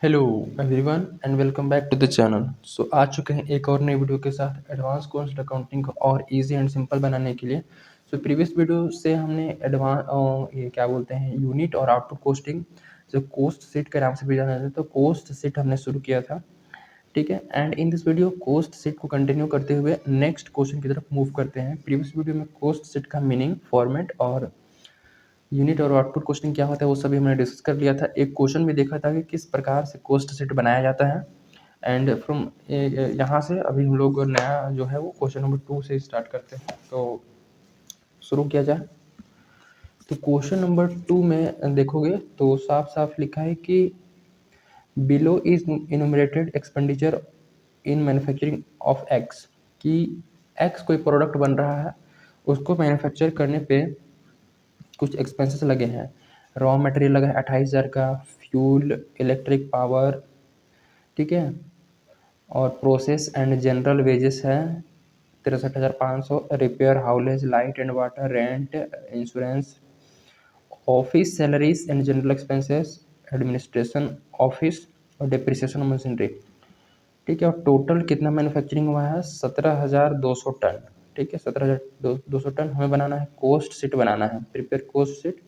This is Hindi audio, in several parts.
Hello everyone and welcome back to the channel. आ चुके हैं एक और नई वीडियो के साथ एडवांस कॉस्ट अकाउंटिंग को और इजी एंड सिंपल बनाने के लिए। प्रीवियस वीडियो से हमने एडवांस ये क्या बोलते हैं यूनिट और आउटपुट कोस्टिंग जो कोस्ट सीट के नाम से भी जाना जाता है, तो कोस्ट सीट हमने शुरू किया था। ठीक है, and in this video cost sheet को कंटिन्यू करते हुए नेक्स्ट क्वेश्चन की तरफ मूव करते हैं। प्रीवियस वीडियो में कोस्ट सीट का मीनिंग, फॉर्मेट और यूनिट और आउटपुट कोस्टिंग क्या होता है वो सभी हमने डिस्कस कर लिया था। एक क्वेश्चन भी देखा था कि किस प्रकार से कोस्ट शीट बनाया जाता है। एंड फ्रॉम यहाँ से अभी हम लोग नया जो है वो क्वेश्चन नंबर 2 से स्टार्ट करते हैं। तो शुरू किया जाए। तो क्वेश्चन नंबर 2 में देखोगे तो साफ साफ लिखा है कि below is enumerated expenditure in manufacturing of x, कि एक्स कोई प्रोडक्ट बन रहा है, उसको मैन्युफैक्चर करने पे कुछ एक्सपेंसेस लगे हैं। रॉ मटेरियल लगा है 28,000 का, फ्यूल, इलेक्ट्रिक पावर, ठीक है, और प्रोसेस एंड जनरल वेजेस है 63,500, repair, हाउलेज, light and water, rent, insurance, office salaries and general expenses, administration office और डिप्रिसिएशन मशीनरी। ठीक है, और टोटल कितना मैन्युफैक्चरिंग हुआ है 17,200 टन। ठीक है, 17,200 टन हमें बनाना है, कोस्ट शीट बनाना है, प्रिपेयर कोस्ट शीट,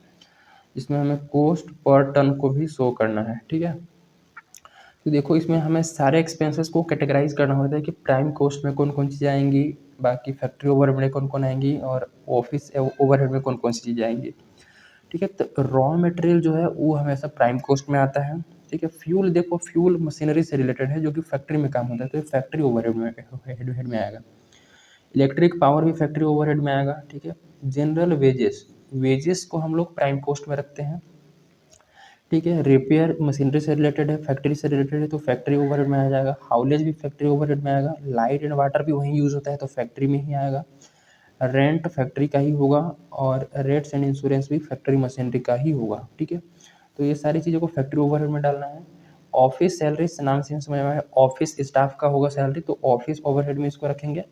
इसमें हमें कोस्ट पर टन को भी शो करना है। ठीक है, तो देखो इसमें हमें सारे एक्सपेंसेस को कैटेगराइज करना होता है कि प्राइम कोस्ट में कौन कौन चीज़ें आएंगी, बाकी फैक्ट्री ओवरहेड में कौन कौन आएंगी, और ऑफिस ओवरहेड में कौन कौन सी चीज़ें आएंगी। ठीक है, तो रॉ मटेरियल जो है वो हमेशा प्राइम कोस्ट में आता है। ठीक है, फ्यूल देखो, फ्यूल मशीनरी से रिलेटेड है जो कि फैक्ट्री में काम होता है, तो ये फैक्ट्री ओवरहेड में हेड में आएगा। इलेक्ट्रिक पावर भी फैक्ट्री ओवरहेड में आएगा। ठीक है, जनरल वेजेस, वेजेस को हम लोग प्राइम कोस्ट में रखते हैं। ठीक है, रिपेयर मशीनरी से रिलेटेड है, फैक्ट्री से रिलेटेड है, तो फैक्ट्री ओवरहेड में आ जाएगा। हाउलेज भी फैक्ट्री ओवरहेड में आएगा। लाइट एंड वाटर भी वहीं यूज़ होता है, तो फैक्ट्री में ही आएगा। रेंट फैक्ट्री का ही होगा, और रेट्स एंड इंश्योरेंस भी फैक्ट्री मशीनरी का ही होगा। ठीक है, तो ये सारी चीज़ों को फैक्ट्री ओवरहेड में डालना है। ऑफिस सैलरी से नाम से समझ में आया, ऑफिस स्टाफ का होगा सैलरी, तो ऑफिस ओवरहेड में इसको रखेंगे।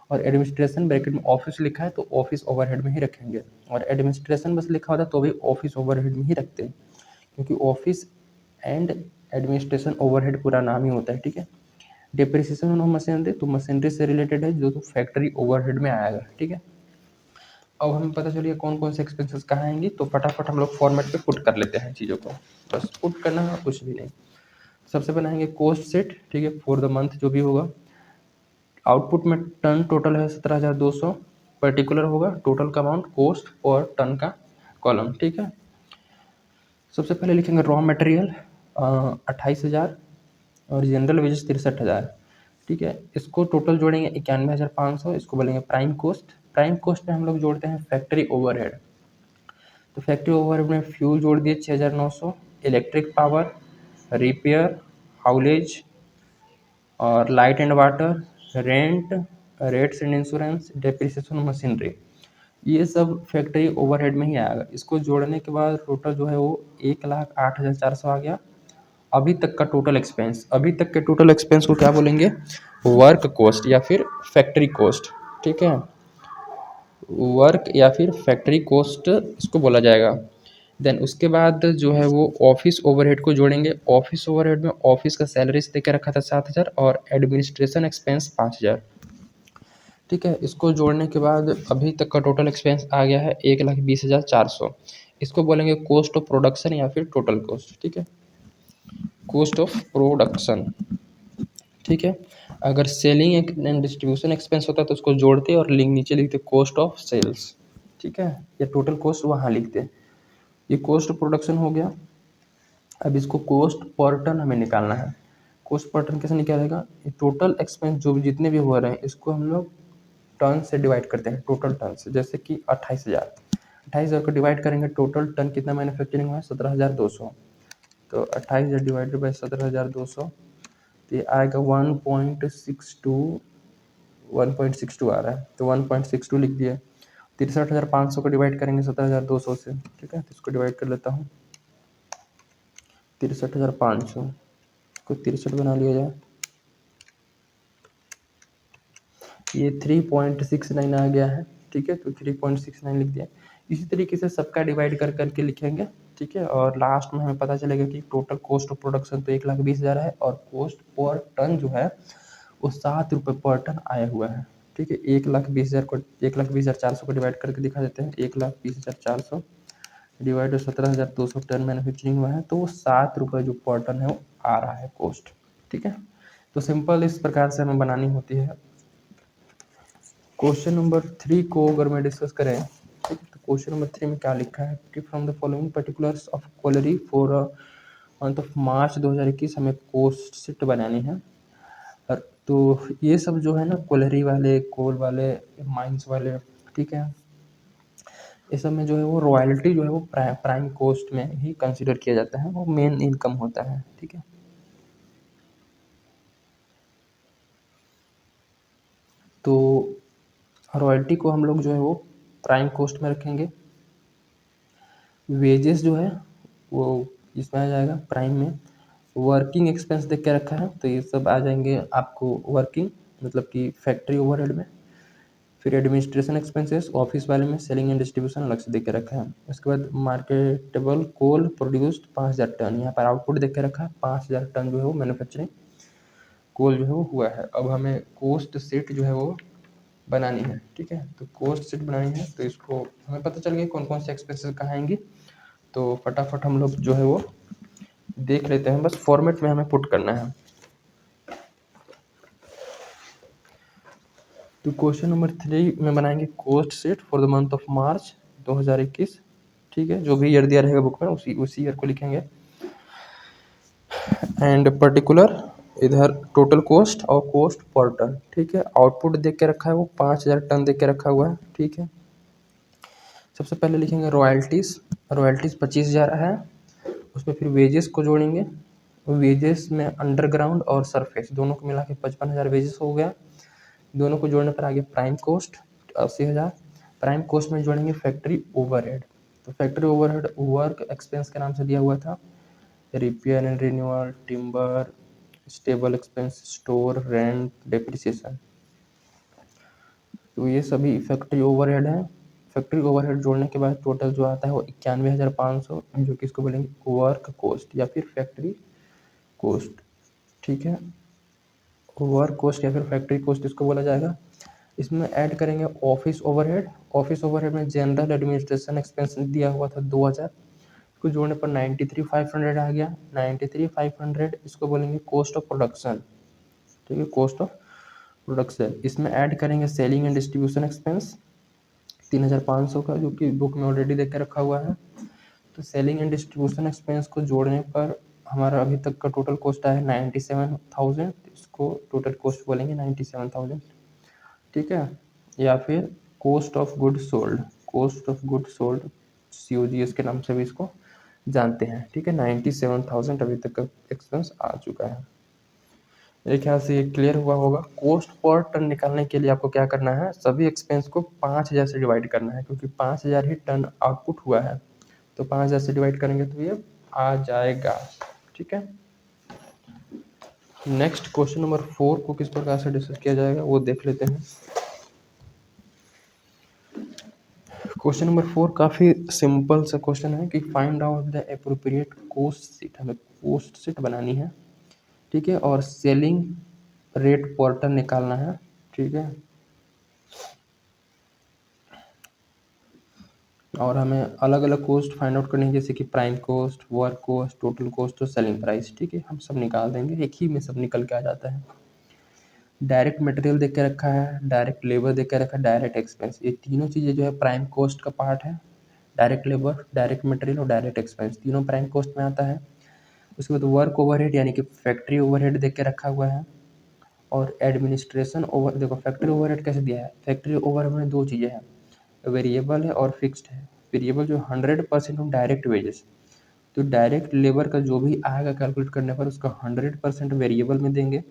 और एडमिनिस्ट्रेशन ब्रैकेट में ऑफिस लिखा है तो ऑफिस ओवरहेड में ही रखेंगे, और एडमिनिस्ट्रेशन बस लिखा होता है तो भी ऑफिस ओवरहेड में ही रखते हैं, क्योंकि ऑफिस एंड एडमिनिस्ट्रेशन ओवरहेड पूरा नाम ही होता है। ठीक है, डिप्रिसिएशन ऑफ मशीनरी, तो मशीनरी से रिलेटेड है जो तो फैक्ट्री ओवरहेड में आएगा। ठीक है, अब हमें पता चलिए कौन कौन से एक्सपेंसेस कहाँ आएंगी, तो फटाफट हम लोग फॉर्मेट पे पुट कर लेते हैं चीज़ों को। बस पुट करना है, कुछ भी नहीं। सबसे बनाएंगे कोस्ट सेट। ठीक है, फॉर द मंथ जो भी होगा। आउटपुट में टन टोटल है 17,200, पर्टिकुलर होगा टोटल का अमाउंट, कोस्ट और टन का कॉलम। ठीक है, सबसे पहले लिखेंगे रॉ मटेरियल 28,000 और जनरल वेजेस 63,000। ठीक है, इसको टोटल जोड़ेंगे 91,500, इसको बोलेंगे प्राइम कोस्ट। प्राइम कोस्ट में हम लोग जोड़ते हैं फैक्ट्री ओवरहेड, तो फैक्ट्री ओवरहेड में फ्यूल जोड़ दिए 6,900, इलेक्ट्रिक पावर, रिपेयर, हाउलेज और light and water, rent, rates and insurance, depreciation machinery, ये सब फैक्ट्री ओवरहेड में ही आएगा। इसको जोड़ने के बाद टोटल जो है वो 1,08,400 आ गया। अभी तक का टोटल एक्सपेंस, अभी तक के टोटल एक्सपेंस को क्या बोलेंगे, वर्क कॉस्ट या फिर फैक्ट्री कॉस्ट। ठीक है, वर्क या फिर फैक्ट्री कॉस्ट इसको बोला जाएगा। देन उसके बाद जो है वो ऑफिस ओवरहेड को जोड़ेंगे। ऑफिस ओवरहेड में ऑफिस का सैलरी दे के रखा था 7,000 और एडमिनिस्ट्रेशन एक्सपेंस 5,000। ठीक है, इसको जोड़ने के बाद अभी तक का टोटल एक्सपेंस आ गया है 1,20,400। इसको बोलेंगे कॉस्ट ऑफ प्रोडक्शन या फिर टोटल कॉस्ट। ठीक है, कॉस्ट ऑफ प्रोडक्शन। ठीक है, अगर सेलिंग एंड डिस्ट्रीब्यूशन एक्सपेंस होता तो उसको जोड़ते और लिंक नीचे लिखते कॉस्ट ऑफ सेल्स। ठीक है, ये टोटल कॉस्ट वहाँ लिखते। ये कॉस्ट ऑफ प्रोडक्शन हो गया। अब इसको कॉस्ट पर टन हमें निकालना है। कॉस्ट पर टन कैसे निकालेगा, ये टोटल एक्सपेंस जो भी जितने भी हो रहे हैं इसको हम लोग टन से डिवाइड करते हैं, टोटल टन से। जैसे कि 28,000, 28,000 को डिवाइड करेंगे, टोटल टन कितना मैन्युफैक्चरिंग हुआ है 17,200, तो 28,000 डिवाइडेड बाई 17,200, तो ये आएगा 1.62 आ रहा है, तो 1.62 लिख दिया। 63,500 को डिवाइड करेंगे 17,200 से। ठीक है, तो इसको डिवाइड कर लेता हूँ, 63,500 को 63 बना लिया जाए, ये 3.69 आ गया है। ठीक है, तो 3.69 लिख दिया। इसी तरीके से सबका डिवाइड कर करके लिखेंगे ठीक है। और लास्ट में हमें पता चलेगा कि टोटल कॉस्ट ऑफ प्रोडक्शन तो 1,20,000 है और कॉस्ट पर टन जो है वो 7 रुपये पर टन आया हुआ है। ठीक है, 1,20,000 को 1,20,400 को डिवाइड करके दिखा देते हैं। 1,20,400 डिवाइड 17,200 टन मैन्युफैक्चरिंग हुआ है, तो वो 7 रुपये जो पर टन है वो आ रहा है कॉस्ट। ठीक है, तो सिंपल इस प्रकार से हमें बनानी होती है। क्वेश्चन नंबर 3 को अगर मैं डिस्कस करें, ठीक है, तो क्वेश्चन नंबर 3 में क्या लिखा है कि from the following particulars of cholerae for month of March 2021 हमें कॉस्ट शीट बनानी है। तो ये सब जो है ना, कोलरी वाले, कोल वाले, माइंस वाले, ठीक है, इस सब में जो है वो रॉयल्टी जो है वो प्राइम कॉस्ट में ही कंसिडर किया जाता है, वो मेन इनकम होता है। ठीक है, तो रॉयल्टी को हम लोग जो है वो प्राइम कॉस्ट में रखेंगे। वेजेस जो है वो इसमें आ जाएगा प्राइम में। वर्किंग एक्सपेंस देख के रखा है, तो ये सब आ जाएंगे आपको वर्किंग मतलब कि फैक्ट्री ओवरहेड में। फिर एडमिनिस्ट्रेशन एक्सपेंसेस ऑफिस वाले में, सेलिंग एंड डिस्ट्रीब्यूशन अलग से देख के रखा है। उसके बाद मार्केटेबल कोल प्रोड्यूस्ड 5,000 टन, यहाँ पर आउटपुट देख के रखा है। 5,000 टन जो है वो मैन्युफैक्चरिंग कोल जो है वो हुआ है। अब हमें कॉस्ट शीट जो है वो बनानी है। ठीक है, तो कॉस्ट शीट बनानी है, तो इसको हमें पता चल गया कौन कौन से एक्सपेंसेस कहाँ आएंगे। तो फटाफट हम लोग जो है वो देख लेते हैं, बस फॉर्मेट में हमें पुट करना है। तो क्वेश्चन नंबर 3 में बनाएंगे cost sheet for the month of March 2021। ठीक है, जो भी ईयर दिया रहेगा बुक में उसी ईयर को लिखेंगे। एंड पर्टिकुलर इधर टोटल कॉस्ट और कॉस्ट पर टन। ठीक है, आउटपुट देख के रखा है वो 5,000 टन देख के रखा हुआ है। ठीक है, सबसे पहले लिखेंगे रॉयल्टीज़। रॉयल्टीज़ 25,000 है, उसमें फिर वेजेस को जोड़ेंगे। वेजेस में अंडरग्राउंड और सरफेस दोनों को मिला के 55,000 वेजेस हो गया। दोनों को जोड़ने पर आगे प्राइम कॉस्ट 80,000। प्राइम कॉस्ट में जोड़ेंगे फैक्ट्री ओवरहेड। तो फैक्ट्री ओवरहेड वर्क एक्सपेंस के नाम से दिया हुआ था। Repair and renewal, timber, stable expense, store rent, depreciation, तो ये सभी फैक्ट्री ओवरहेड है। फैक्ट्री ओवरहेड जोड़ने के बाद टोटल जो आता है वो 91,500, जो कि इसको बोलेंगे वर्क कॉस्ट या फिर फैक्ट्री कॉस्ट। ठीक है, वर्क कॉस्ट या फिर फैक्ट्री कॉस्ट इसको बोला जाएगा। इसमें ऐड करेंगे ऑफिस ओवरहेड। ऑफिस ओवरहेड में जनरल एडमिनिस्ट्रेशन एक्सपेंस दिया हुआ था 2,000, इसको जोड़ने पर 93,500 आ गया। 93,500 इसको बोलेंगे कॉस्ट ऑफ प्रोडक्शन। ठीक है, कॉस्ट ऑफ प्रोडक्शन। इसमें ऐड करेंगे सेलिंग एंड डिस्ट्रीब्यूशन एक्सपेंस 3,500 का, जो कि बुक में ऑलरेडी देख के रखा हुआ है। तो सेलिंग एंड डिस्ट्रीब्यूशन एक्सपेंस को जोड़ने पर हमारा अभी तक का टोटल कॉस्ट आया है 97,000, इसको टोटल कॉस्ट बोलेंगे 97,000। ठीक है, या फिर cost of good sold, cost of good sold COGS के नाम से भी इसको जानते हैं। ठीक है, 97,000 अभी तक का एक्सपेंस आ चुका है। मेरे ख्याल से ये क्लियर हुआ होगा। कॉस्ट पर टन निकालने के लिए आपको क्या करना है, सभी एक्सपेंस को 5,000 से डिवाइड करना है, क्योंकि 5,000 ही टन आउटपुट हुआ है। तो 5,000 से डिवाइड करेंगे तो ये आ जाएगा। ठीक है, नेक्स्ट क्वेश्चन नंबर 4 को किस प्रकार से डिस्कस किया जाएगा वो देख लेते हैं। क्वेश्चन नंबर 4 काफ़ी सिंपल सा क्वेश्चन है कि find out the appropriate cost sheet. हमें कॉस्ट शीट बनानी है। ठीक है, और सेलिंग रेट पर टन निकालना है। ठीक है, और हमें अलग अलग कॉस्ट फाइंड आउट करनी है, जैसे कि prime cost, work cost, total cost और सेलिंग प्राइस। ठीक है, हम सब निकाल देंगे, एक ही में सब निकल के आ जाता है। डायरेक्ट मटेरियल देख के रखा है, डायरेक्ट लेबर देख के रखा है, डायरेक्ट एक्सपेंस, ये तीनों चीज़ें जो है प्राइम कॉस्ट का पार्ट है। डायरेक्ट लेबर, डायरेक्ट मटेरियल और डायरेक्ट एक्सपेंस तीनों प्राइम कॉस्ट में आता है। उसके बाद वर्क ओवरहेड यानी कि फैक्ट्री ओवरहेड देख के रखा हुआ है। और एडमिनिस्ट्रेशन ओवर, देखो फैक्ट्री ओवरहेड कैसे दिया है, फैक्ट्री ओवरहेड में दो चीज़ें हैं, वेरिएबल है और फिक्स्ड है। वेरिएबल जो 100% ऑफ डायरेक्ट वेजेस, तो डायरेक्ट लेबर का जो भी आएगा कैलकुलेट करने पर उसका 100% वेरिएबल में देंगे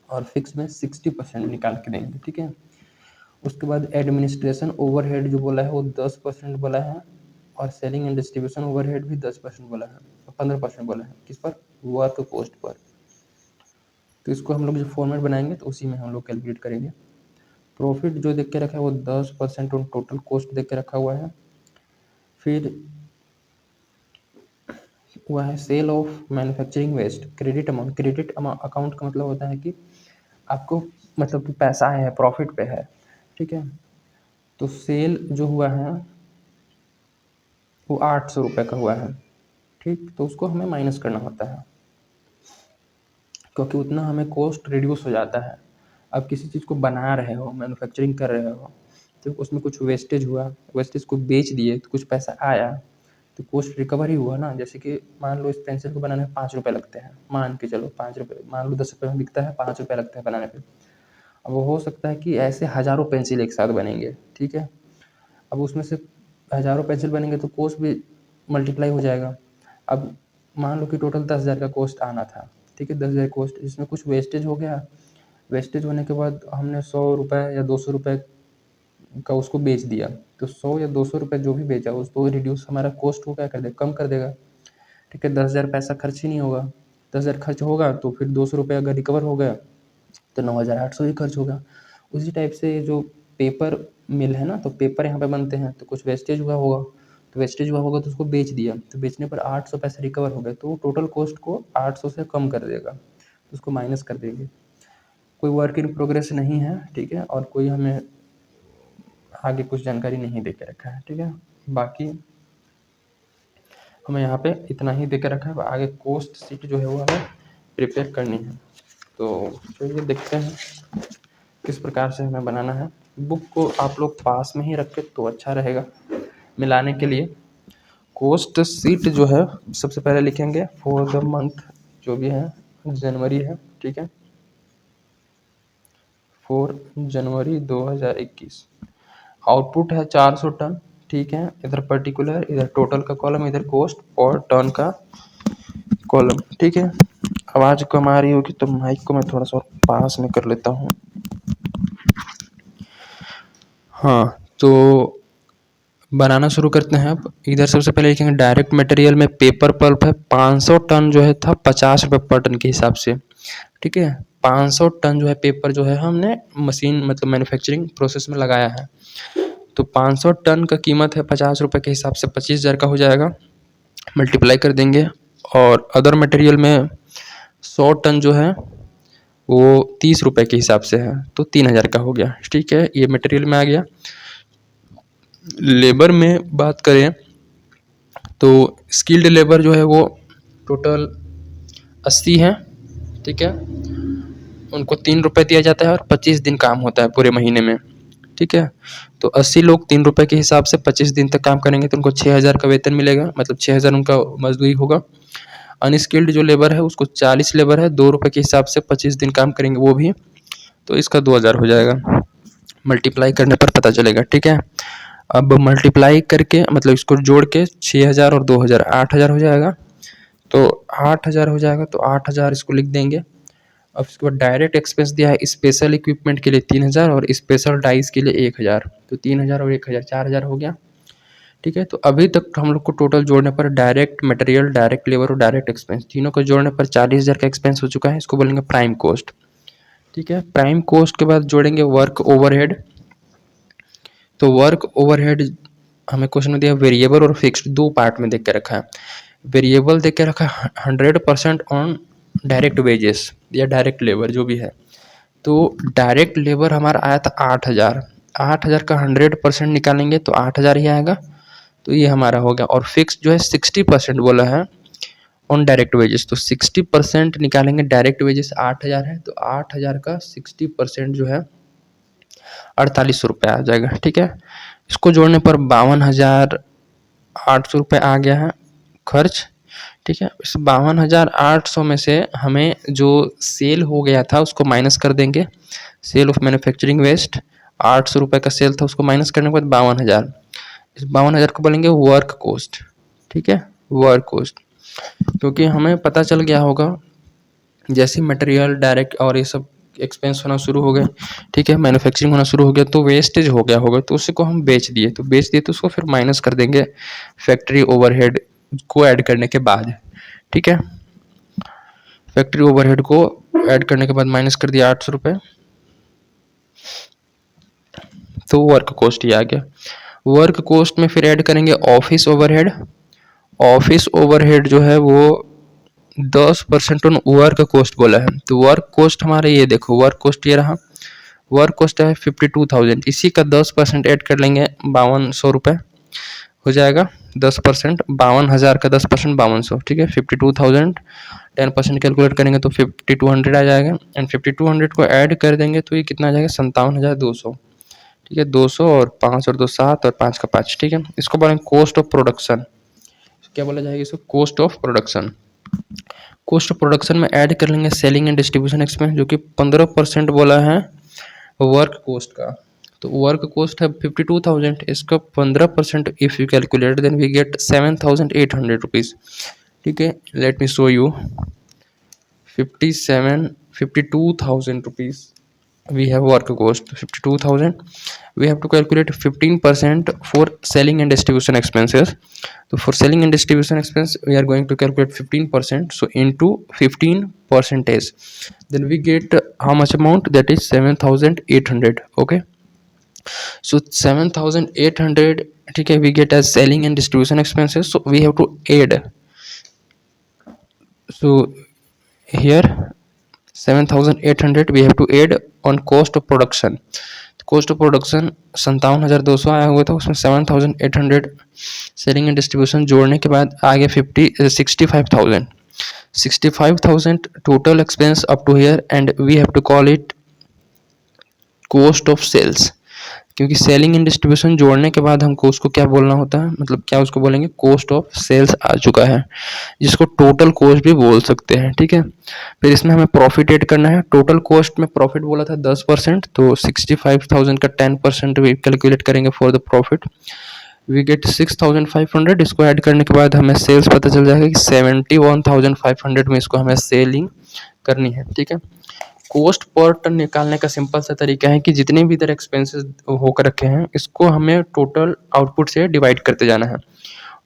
और फिक्स में 60% निकाल के देंगे। ठीक है, उसके बाद एडमिनिस्ट्रेशन ओवरहेड जो बोला है वो 10% बोला है, और सेलिंग एंड डिस्ट्रीब्यूशन ओवरहेड भी 10% बोला है, 15% बोला है। किस पर, वर्क कॉस्ट पर। तो इसको हम लोग जो फॉर्मेट बनाएंगे तो उसी में हम लोग कैलकुलेट करेंगे। प्रॉफिट जो देख के रखा है वो 10% ऑन टोटल कॉस्ट देख के रखा हुआ है। फिर हुआ है sale of manufacturing waste credit amount. Credit account का मतलब होता है कि आपको मतलब कि पैसा है, प्रॉफिट पे है, ठीक है। तो सेल जो हुआ है वो 800 रुपये का हुआ है, ठीक। तो उसको हमें माइनस करना होता है, क्योंकि उतना हमें कॉस्ट रिड्यूस हो जाता है। अब किसी चीज़ को बना रहे हो, मैन्युफैक्चरिंग कर रहे हो, तो उसमें कुछ वेस्टेज हुआ, वेस्टेज को बेच दिए तो कुछ पैसा आया, तो कॉस्ट रिकवर ही हुआ ना। जैसे कि मान लो इस पेंसिल को बनाने में 5 रुपये लगते हैं, मान के चलो 5 रुपये, मान लो 10 रुपये में बिकता है, 5 रुपये लगते हैं बनाने पे। अब वो हो सकता है कि ऐसे हज़ारों पेंसिल एक साथ बनेंगे, ठीक है। अब उसमें से हज़ारों पेंसिल बनेंगे तो कॉस्ट भी मल्टीप्लाई हो जाएगा। अब मान लो कि टोटल 10,000 का कॉस्ट आना था, ठीक है, 10,000 कॉस्ट, इसमें कुछ वेस्टेज हो गया। वेस्टेज होने के बाद हमने 100 रुपये या 200 रुपये का उसको बेच दिया, तो 100 या 200 रुपये जो भी बेचा उसको रिड्यूस हमारा कॉस्ट को क्या कर देगा, कम कर देगा, ठीक है। 10,000 पैसा खर्च ही नहीं होगा। 10,000 खर्च होगा तो फिर 200 रुपये अगर रिकवर हो गया तो 9,800 ही खर्च होगा। उसी टाइप से जो पेपर मिल है ना, तो पेपर यहाँ पे बनते हैं, तो कुछ वेस्टेज हुआ होगा, तो वेस्टेज हुआ होगा तो उसको बेच दिया, तो बेचने पर 800 पैसे रिकवर हो गए, तो टोटल कॉस्ट को 800 से कम कर देगा, तो उसको माइनस कर देंगे। कोई वर्क इन प्रोग्रेस नहीं है, ठीक है, और कोई हमें आगे कुछ जानकारी नहीं दे के रखा है, ठीक है। बाकी हमें यहाँ पे इतना ही दे के रखा है, आगे कॉस्ट शीट जो है वो हमें प्रिपेयर करनी है। तो चलिए देखते हैं किस प्रकार से हमें बनाना है। बुक को आप लोग पास में ही रखें तो अच्छा रहेगा मिलाने के लिए। कॉस्ट शीट जो है सबसे पहले लिखेंगे फॉर द मंथ जो भी है, जनवरी है, ठीक है, फॉर जनवरी 2021। आउटपुट है 400 टन, ठीक है। इधर पर्टिकुलर, इधर टोटल का कॉलम, इधर कॉस्ट और टन का कॉलम, ठीक है। आवाज़ कम आ रही होगी तो माइक को मैं थोड़ा सा पास में कर लेता हूँ। हाँ, तो बनाना शुरू करते हैं। अब इधर सबसे पहले लिखेंगे डायरेक्ट मटेरियल में पेपर पल्प है 500 टन जो है था 50 रुपये पर टन के हिसाब से, ठीक है। 500 टन जो है पेपर जो है हमने मशीन मतलब मैन्युफैक्चरिंग प्रोसेस में लगाया है, तो 500 टन का कीमत है 50 रुपये के हिसाब से 25,000 का हो जाएगा, मल्टीप्लाई कर देंगे। और अदर मटेरियल में 100 टन जो है वो 30 रुपये के हिसाब से है, तो 3,000 का हो गया, ठीक है। ये मटेरियल में आ गया। लेबर में बात करें तो स्किल्ड लेबर जो है वो टोटल 80 है, ठीक है। उनको 3 रुपये दिया जाता है और 25 दिन काम होता है पूरे महीने में, ठीक है। तो 80 लोग 3 रुपये के हिसाब से 25 दिन तक काम करेंगे तो उनको 6,000 का वेतन मिलेगा, मतलब 6,000 उनका मजदूरी होगा। अनस्किल्ड जो लेबर है उसको 40 लेबर है, 2 रुपये के हिसाब से 25 दिन काम करेंगे वो भी, तो इसका 2,000 हो जाएगा। मल्टीप्लाई करने पर पता चलेगा, ठीक है। अब मल्टीप्लाई करके मतलब इसको जोड़ के 6,000 और 2,000 8,000 हो जाएगा, तो 8,000 हो जाएगा, तो 8,000 इसको लिख देंगे। अब इसके बाद डायरेक्ट एक्सपेंस दिया है स्पेशल इक्विपमेंट के लिए 3,000 और स्पेशल डाइस के लिए 1,000, तो 3,000 और 1,000 4,000 हो गया, ठीक है। तो अभी तक हम लोग को टोटल जोड़ने पर डायरेक्ट मटेरियल, डायरेक्ट लेबर और डायरेक्ट एक्सपेंस तीनों को जोड़ने पर 40,000 का एक्सपेंस हो चुका है, इसको बोलेंगे प्राइम कॉस्ट, ठीक है। प्राइम कॉस्ट के बाद जोड़ेंगे वर्क ओवरहेड। तो वर्क ओवरहेड हमें क्वेश्चन में दिया वेरिएबल और फिक्स्ड, दो पार्ट में देख के रखा है। वेरिएबल देख के रखा है 100% ऑन डायरेक्ट वेजेस या डायरेक्ट लेबर जो भी है। तो डायरेक्ट लेबर हमारा आया था 8,000, 8,000 का 100% निकालेंगे तो 8,000 ही आएगा, तो ये हमारा हो गया। और फिक्स जो है 60% बोला है ऑन डायरेक्ट वेजेस, तो 60% निकालेंगे, डायरेक्ट वेजेस 8,000 है तो 8,000 का 60% जो है 4,800 रुपये आ जाएगा, ठीक है। इसको जोड़ने पर 52,800 रुपये आ गया है खर्च, ठीक है। इस 52,800 में से हमें जो सेल हो गया था उसको माइनस कर देंगे, सेल ऑफ मैन्युफैक्चरिंग वेस्ट 800 रुपये का सेल था, उसको माइनस करने के बाद 52,000, इस 52,000 को बोलेंगे वर्क कॉस्ट, ठीक है, वर्क कॉस्ट। क्योंकि हमें पता चल गया होगा जैसे मटेरियल डायरेक्ट और ये सब एक्सपेंस होना शुरू हो गए, ठीक है, मैन्युफैक्चरिंग होना शुरू हो गया तो वेस्टेज हो गया होगा, तो उसी को हम बेच दिए, तो बेच दिए तो उसको फिर माइनस कर देंगे फैक्ट्री ओवरहेड को ऐड करने के बाद, ठीक है। फैक्ट्री ओवरहेड को ऐड करने के बाद माइनस कर दिया 800 रुपये, तो वर्क कॉस्ट ही आ गया। वर्क कॉस्ट में फिर ऐड करेंगे ऑफिस ओवरहेड, ऑफिस ओवरहेड जो है वो 10% ऑन वर्क कॉस्ट बोला है। तो वर्क कॉस्ट हमारे ये देखो, वर्क कॉस्ट ये रहा, वर्क कॉस्ट है 52,000, इसी का 10% ऐड कर लेंगे 5200 हो जाएगा। 10% 52,000 का 10% 5200, ठीक है। 52,000 10% कैलकुलेट करेंगे तो 5200 आ जाएगा। एंड 5200 को ऐड कर देंगे तो ये कितना आ जाएगा, 57,200, ठीक है। 200 और 5 और 2 7 और 5 का 5, ठीक है। इसको बोलेंगे कॉस्ट ऑफ प्रोडक्शन। क्या बोला जाएगा इसको, cost of production. Cost of production में ऐड कर लेंगे सेलिंग एंड डिस्ट्रीब्यूशन एक्सपेंस, जो कि 15% बोला है वर्क कॉस्ट का। तो वर्क कॉस्ट है 52,000, इसका 15% if you calculate then we get 7,800 rupees, ठीक है। Let me show you 52,000 rupees we have work cost 52,000, we have to calculate 15% for selling and distribution expenses. So for selling and distribution expense we are going to calculate 15%, so into 15 percentage, then we get how much amount, that is 7,800, okay। So 7,800, ठीक है, we get as selling and distribution expenses, so we have to add, so here 7,800 we have to add on cost of production। Cost of production 57,200 आया हुआ था, उसमें 7,800 सेलिंग एंड डिस्ट्रीब्यूशन जोड़ने के बाद आगे 65,000 total expense up to here, and we have to call it cost of sales, क्योंकि सेलिंग एंड डिस्ट्रीब्यूशन जोड़ने के बाद हमको उसको क्या बोलना होता है, मतलब क्या उसको बोलेंगे, कॉस्ट ऑफ सेल्स आ चुका है, जिसको टोटल कॉस्ट भी बोल सकते हैं, ठीक है। फिर इसमें हमें प्रॉफिट ऐड करना है। टोटल कॉस्ट में प्रॉफिट बोला था 10%, तो 65,000 का 10% भी कैलकुलेट करेंगे for the profit, we get 6,500। इसको ऐड करने के बाद हमें सेल्स पता चल जाएगा कि 71,500 में इसको हमें सेलिंग करनी है, ठीक है। कॉस्ट पर टन निकालने का सिंपल सा तरीका है कि जितने भी इधर एक्सपेंसेस होकर रखे हैं इसको हमें टोटल आउटपुट से डिवाइड करते जाना है।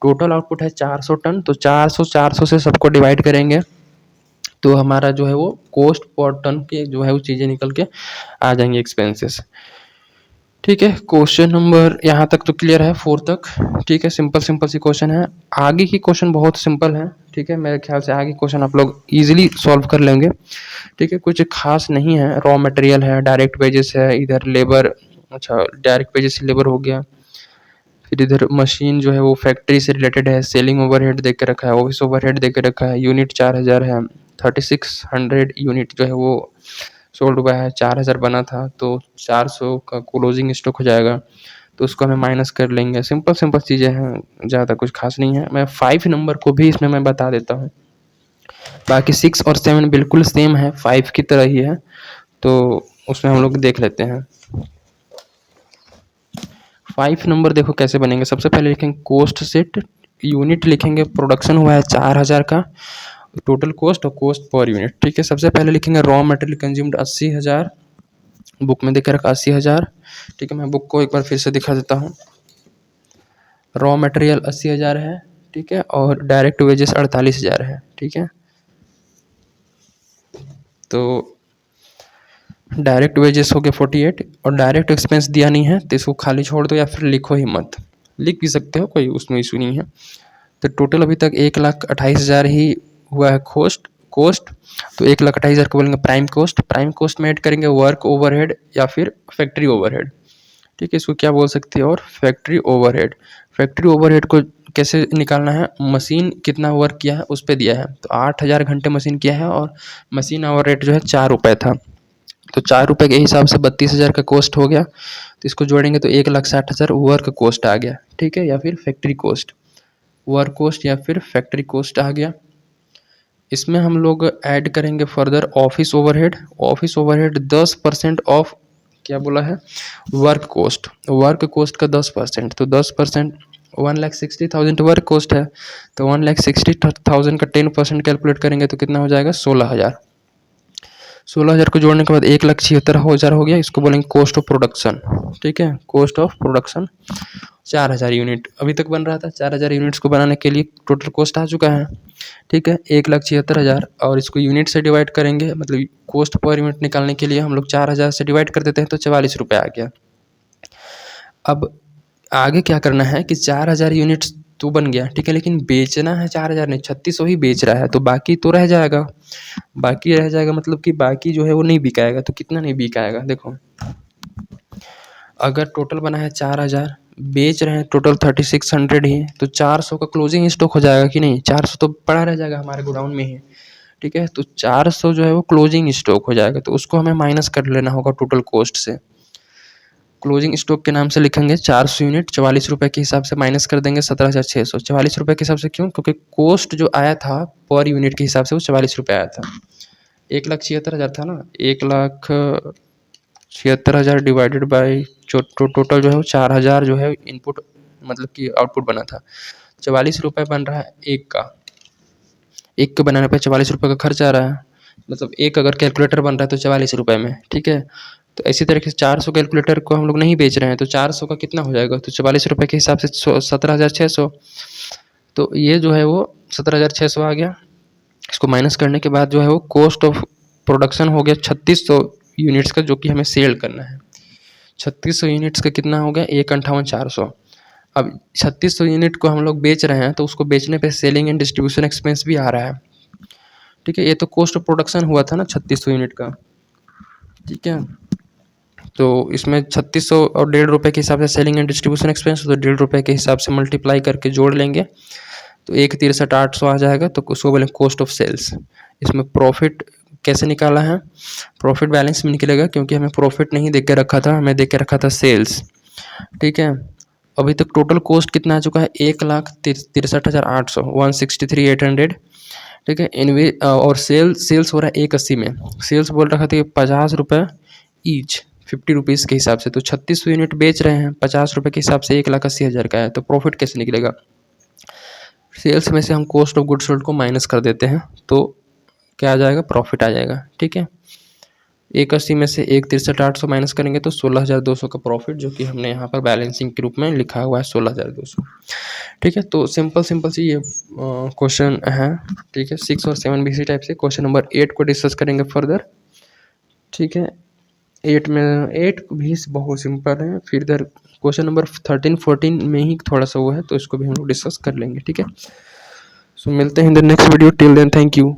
टोटल आउटपुट है 400 टन, तो 400 से सबको डिवाइड करेंगे तो हमारा जो है वो कॉस्ट पर टन के जो है वो चीज़ें निकल के आ जाएंगी, एक्सपेंसेस, ठीक है। क्वेश्चन नंबर यहाँ तक तो क्लियर है, 4 तक, ठीक है। सिंपल सी क्वेश्चन है। आगे की क्वेश्चन बहुत सिंपल है, ठीक है। मेरे ख्याल से आगे क्वेश्चन आप लोग इजीली सॉल्व कर लेंगे, ठीक है। कुछ खास नहीं है, रॉ मटेरियल है, डायरेक्ट वेजेस है, इधर लेबर, अच्छा डायरेक्ट वेजेस से लेबर हो गया, फिर इधर मशीन जो है वो फैक्ट्री से रिलेटेड है, सेलिंग ओवरहेड दे के रखा है, ऑफिस ओवरहेड दे के रखा है, यूनिट 4,000 है, 3,600 यूनिट जो है वो सोल्ड हुआ है, 4,000 बना था, तो 400 का क्लोजिंग स्टॉक हो जाएगा, तो उसको हमें माइनस कर लेंगे। सिंपल चीज़ें हैं, ज़्यादा कुछ खास नहीं है। मैं 5 नंबर को भी इसमें मैं बता देता हूँ, बाकी 6 और 7 बिल्कुल सेम है, 5 की तरह ही है, तो उसमें हम लोग देख लेते हैं। 5 नंबर देखो कैसे बनेंगे। सबसे पहले लिखेंगे कॉस्ट सेट, यूनिट लिखेंगे, प्रोडक्शन हुआ है 4,000 का, टोटल कॉस्ट और कॉस्ट पर यूनिट, ठीक है। सबसे पहले लिखेंगे रॉ मटेरियल कंज्यूम्ड 80,000, बुक में देकर रखा 80,000, ठीक है। मैं बुक को एक बार फिर से दिखा देता हूँ। रॉ मटेरियल 80,000 है, ठीक है, और डायरेक्ट वेजेस 48,000 है, ठीक है। तो डायरेक्ट वेजेस हो गए 48, और डायरेक्ट एक्सपेंस दिया नहीं है तो इसको खाली छोड़ दो या फिर लिखो ही मत, लिख भी सकते हो, कोई उसमें इशू नहीं है। तो टोटल अभी तक 1,28,000 ही हुआ है कॉस्ट, तो 1,28,000 को बोलेंगे प्राइम कॉस्ट। प्राइम कॉस्ट में ऐड करेंगे वर्क ओवरहेड या फिर फैक्ट्री ओवरहेड, ठीक है। इसको क्या बोल सकते हैं, और फैक्ट्री ओवरहेड। फैक्ट्री ओवरहेड को कैसे निकालना है, मशीन कितना वर्क किया है उस पर दिया है, तो 8,000 घंटे मशीन किया है और मशीन आवर रेट जो है 4 रुपये था, तो 4 रुपये के हिसाब से 32,000 का कॉस्ट हो गया, तो इसको जोड़ेंगे तो 1,60,000 वर्क कॉस्ट आ गया, ठीक है, या फिर फैक्ट्री कॉस्ट, वर्क कॉस्ट या फिर फैक्ट्री कॉस्ट आ गया। इसमें हम लोग ऐड करेंगे further office overhead. Office overhead 10% of क्या बोला है, वर्क कॉस्ट का 10%, तो 10% 1,60,000 वर्क कॉस्ट है, तो 1,60,000 का 10% कैलकुलेट करेंगे तो कितना हो जाएगा, 16,000। 16,000 को जोड़ने के बाद 1,76,000 हो गया, इसको बोलेंगे कॉस्ट ऑफ प्रोडक्शन, ठीक है। कॉस्ट ऑफ प्रोडक्शन 4,000 यूनिट अभी तक बन रहा था, 4,000 यूनिट्स को बनाने के लिए टोटल कॉस्ट आ चुका है, ठीक है, 1,76,000, और इसको यूनिट से डिवाइड करेंगे, मतलब कॉस्ट पर यूनिट निकालने के लिए हम लोग 4,000 से डिवाइड कर देते हैं तो 44 रुपये आ गया। अब आगे क्या करना है कि 4,000 यूनिट्स तो बन गया, ठीक है। लेकिन बेचना है 4000 नहीं, 3600 ही बेच रहा है, तो बाकी तो रह जाएगा। बाकी रह जाएगा मतलब कि बाकी जो है वो नहीं बिकाएगा। तो कितना नहीं बिकाएगा देखो, अगर टोटल बना है 4000, बेच रहे हैं टोटल 3600 ही, तो 400 का क्लोजिंग स्टॉक हो जाएगा कि नहीं। 400 तो पड़ा रह जाएगा हमारे गोडाउन में ही, ठीक है। तो 400 जो है वो क्लोजिंग स्टॉक हो जाएगा, तो उसको हमें माइनस कर लेना होगा टोटल कॉस्ट से। क्लोजिंग स्टॉक के नाम से लिखेंगे 400 यूनिट 44 रुपये के हिसाब से माइनस कर देंगे 17,600। 44 रुपये के हिसाब से क्यों? क्योंकि कॉस्ट जो आया था पर यूनिट के हिसाब से वो 44 रुपये आया था। 1,76,000 था ना, 1,76,000 डिवाइडेड बाई टोटल जो है वो 4000 जो है इनपुट मतलब कि आउटपुट बना था। 44 रुपये बन रहा है एक के बनाने पे 44 रुपये का खर्च आ रहा है। मतलब एक अगर कैलकुलेटर बन रहा है तो 44 रुपये में, ठीक है। तो इसी तरीके से 400 कैलकुलेटर को हम लोग नहीं बेच रहे हैं, तो 400 का कितना हो जाएगा? तो 44 रुपये के हिसाब से 17,600। तो ये जो है वो 17,600 आ गया। इसको माइनस करने के बाद जो है वो कॉस्ट ऑफ प्रोडक्शन हो गया 3600 यूनिट्स का, जो कि हमें सेल करना है। 3600 यूनिट्स का कितना हो गया? 1,58,400। अब 3600 यूनिट को हम लोग बेच रहे हैं, तो उसको बेचने पे सेलिंग एंड डिस्ट्रीब्यूशन एक्सपेंस भी आ रहा है, ठीक है। ये तो कॉस्ट ऑफ प्रोडक्शन हुआ था ना 3600 यूनिट का, ठीक है। तो इसमें 3600 और 1.5 रुपये के हिसाब से सेलिंग एंड डिस्ट्रीब्यूशन एक्सपेंस, तो 1.5 रुपये के हिसाब से मल्टीप्लाई करके जोड़ लेंगे, तो 1,63,800 आ जाएगा। तो उसको बोलें कॉस्ट ऑफ सेल्स। इसमें प्रॉफिट कैसे निकाला है? प्रॉफिट बैलेंस में निकलेगा, क्योंकि हमें प्रॉफिट नहीं देख के रखा था, हमें देख के रखा था सेल्स, ठीक है। अभी तक टोटल कॉस्ट कितना आ चुका है? 1,63,800, 163,800, ठीक है। इनवे और सेल्स हो रहा है 1,80 में। सेल्स बोल रखा था कि 50 रुपये ईच, 50 रुपीज़ के हिसाब से। तो 3600 यूनिट बेच रहे हैं, 50 रुपये के हिसाब से 1,80,000 का है। तो प्रॉफिट कैसे निकलेगा? सेल्स में से हम कॉस्ट ऑफ गुड्स सोल्ड को माइनस कर देते हैं, तो क्या आ जाएगा? प्रॉफिट आ जाएगा, ठीक है। 1,80 में से 1,63,800 माइनस करेंगे तो 16,200 का प्रॉफिट, जो कि हमने यहाँ पर बैलेंसिंग के रूप में लिखा हुआ है 16,200, ठीक है। तो सिंपल सी ये क्वेश्चन है, ठीक है। 6 और 7 भी इसी टाइप से। क्वेश्चन नंबर 8 को डिस्कस करेंगे फर्दर, ठीक है। 8 भी बहुत सिंपल है। फिर इधर क्वेश्चन नंबर 13 14 में ही थोड़ा सा वो है, तो इसको भी हम लोग डिस्कस कर लेंगे, ठीक है। सो मिलते हैं in the next video. Till then thank you.